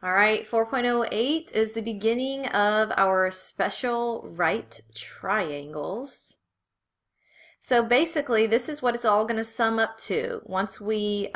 All right, 4.08 is the beginning of our special right triangles. So basically, this is what it's all going to sum up to. Once we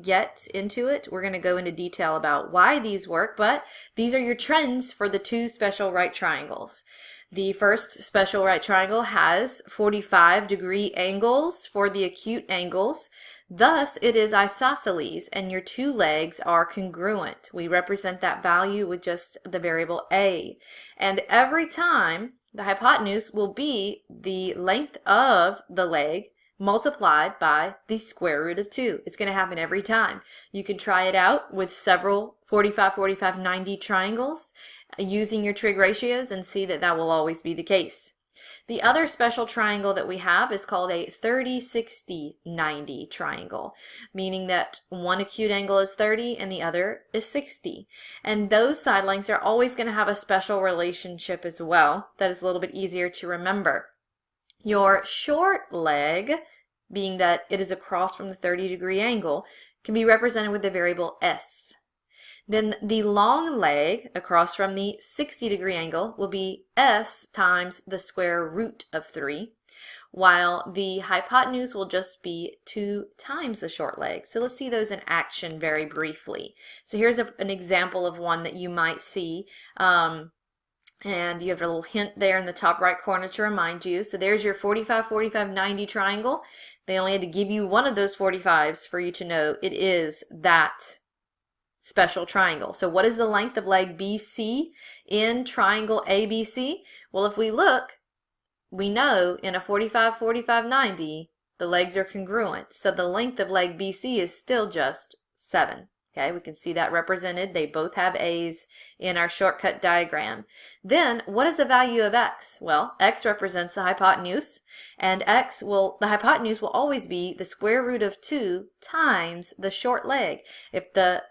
get into it, we're going to go into detail about why these work, but these are your trends for the two special right triangles. The first special right triangle has 45-degree angles for the acute angles. Thus, it is isosceles, and your two legs are congruent. We represent that value with just the variable a. And every time, the hypotenuse will be the length of the leg multiplied by the square root of 2. It's going to happen every time. You can try it out with several 45, 45, 90 triangles using your trig ratios and see that that will always be the case. The other special triangle that we have is called a 30, 60, 90 triangle, meaning that one acute angle is 30 and the other is 60. And those side lengths are always going to have a special relationship as well that is a little bit easier to remember. Your short leg, being that it is across from the 30-degree angle, can be represented with the variable s. Then the long leg across from the 60-degree angle will be s times the square root of 3, while the hypotenuse will just be 2 times the short leg. So let's see those in action very briefly. So here's an example of one that you might see. And you have a little hint there in the top right corner to remind you. So there's your 45, 45, 90 triangle. They only had to give you one of those 45s for you to know it is that special triangle. So what is the length of leg BC in triangle ABC? Well, if we look, we know in a 45, 45, 90, the legs are congruent. So the length of leg BC is still just 7. Okay, we can see that represented. They both have A's in our shortcut diagram. Then, what is the value of x? Well, x represents the hypotenuse, and the hypotenuse will always be the square root of 2 times the short leg, the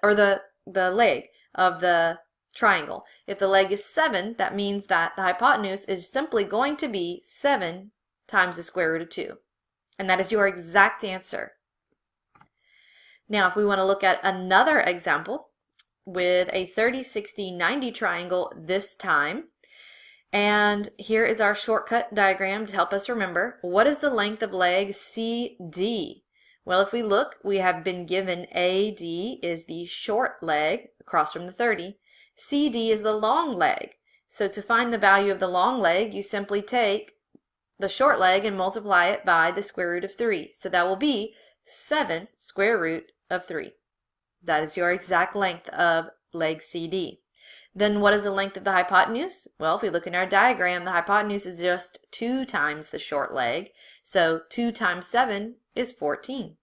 leg of the triangle. If the leg is 7, that means that the hypotenuse is simply going to be 7 times the square root of 2. And that is your exact answer. Now, if we want to look at another example with a 30, 60, 90 triangle this time, and here is our shortcut diagram to help us remember, what is the length of leg CD? Well, if we look, we have been given AD is the short leg across from the 30. CD is the long leg. So to find the value of the long leg, you simply take the short leg and multiply it by the square root of 3. So that will be 7 square root of 3. That is your exact length of leg CD. Then what is the length of the hypotenuse? Well, if we look in our diagram, the hypotenuse is just 2 times the short leg. So 2 times 7 is 14.